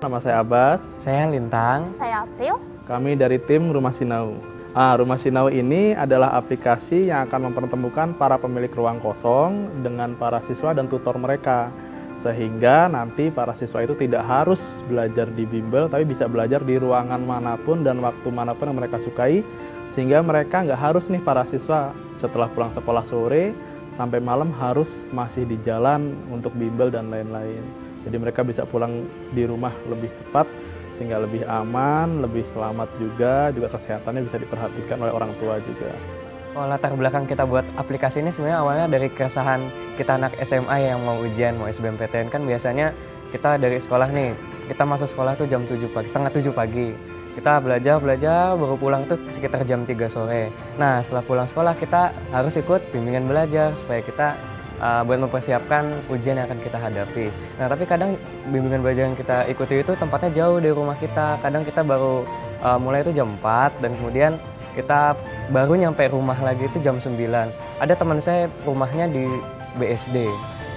nama saya Abbas. Saya Lintang. Saya April. Kami dari tim Rumah Sinau. Rumah Sinau ini adalah aplikasi yang akan mempertemukan para pemilik ruang kosong dengan para siswa dan tutor mereka. Sehingga nanti para siswa itu tidak harus belajar di bimbel, tapi bisa belajar di ruangan manapun dan waktu manapun yang mereka sukai. Sehingga mereka nggak harus nih para siswa setelah pulang sekolah sore sampai malam harus masih di jalan untuk bimbel dan lain-lain. Jadi mereka bisa pulang di rumah lebih cepat sehingga lebih aman, lebih selamat juga kesehatannya bisa diperhatikan oleh orang tua juga. Latar belakang kita buat aplikasi ini sebenarnya awalnya dari keresahan kita anak SMA yang mau ujian, mau SBMPTN. Kan biasanya kita dari sekolah nih, kita masuk sekolah tuh jam 7 pagi, setengah 7 pagi. Kita belajar, baru pulang tuh sekitar jam 3 sore. Nah, setelah pulang sekolah kita harus ikut bimbingan belajar supaya kita buat mempersiapkan ujian yang akan kita hadapi. Nah, tapi kadang bimbingan belajar yang kita ikuti itu tempatnya jauh dari rumah kita. Kadang kita baru mulai itu jam 4 dan kemudian kita baru nyampe rumah lagi itu jam 9. Ada teman saya rumahnya di BSD,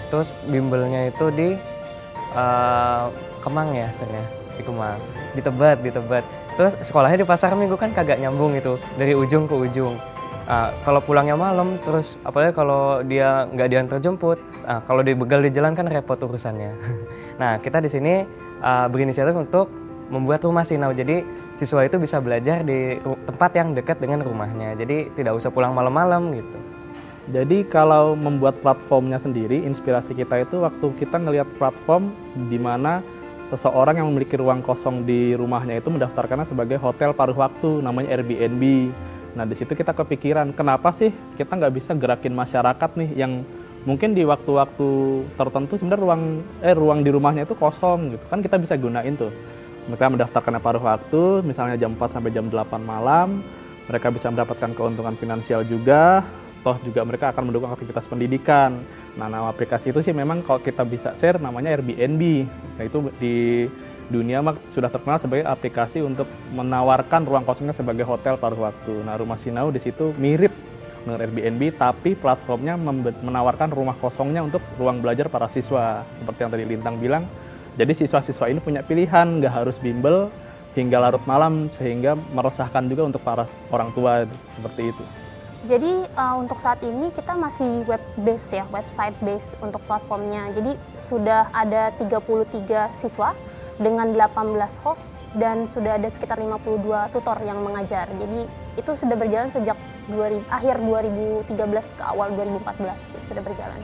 terus bimbelnya itu di Kemang ya, sebenarnya di Kemang, di Tebet. Terus sekolahnya di Pasar Minggu, kan kagak nyambung itu dari ujung ke ujung. Kalau pulangnya malam, terus apalagi kalau dia nggak diantar jemput, kalau dibegal di jalan kan repot urusannya. Nah, kita di sini berinisiatif untuk membuat Rumah Sinau. Jadi siswa itu bisa belajar di tempat yang dekat dengan rumahnya. Jadi tidak usah pulang malam-malam gitu. Jadi kalau membuat platformnya sendiri, inspirasi kita itu waktu kita ngelihat platform di mana seseorang yang memiliki ruang kosong di rumahnya itu mendaftarkannya sebagai hotel paruh waktu, namanya Airbnb. Nah, di situ kita kepikiran, kenapa sih kita nggak bisa gerakin masyarakat nih yang mungkin di waktu-waktu tertentu sebenarnya ruang di rumahnya itu kosong gitu. Kan kita bisa gunain tuh. Mereka mendaftarkannya paruh waktu, misalnya jam 4 sampai jam 8 malam. Mereka bisa mendapatkan keuntungan finansial juga, toh juga mereka akan mendukung aktivitas pendidikan. Nah, nama aplikasi itu sih memang kalau kita bisa share namanya Airbnb. Nah, itu di dunia sudah terkenal sebagai aplikasi untuk menawarkan ruang kosongnya sebagai hotel paruh waktu. Nah, Rumah Sinau di situ mirip dengan Airbnb, tapi platformnya menawarkan rumah kosongnya untuk ruang belajar para siswa. Seperti yang tadi Lintang bilang, jadi siswa-siswa ini punya pilihan, nggak harus bimbel hingga larut malam, sehingga meresahkan juga untuk para orang tua, seperti itu. Jadi untuk saat ini kita masih web base ya, website base untuk platformnya. Jadi sudah ada 33 siswa dengan 18 host dan sudah ada sekitar 52 tutor yang mengajar. Jadi itu sudah berjalan sejak akhir 2013 ke awal 2014 sudah berjalan.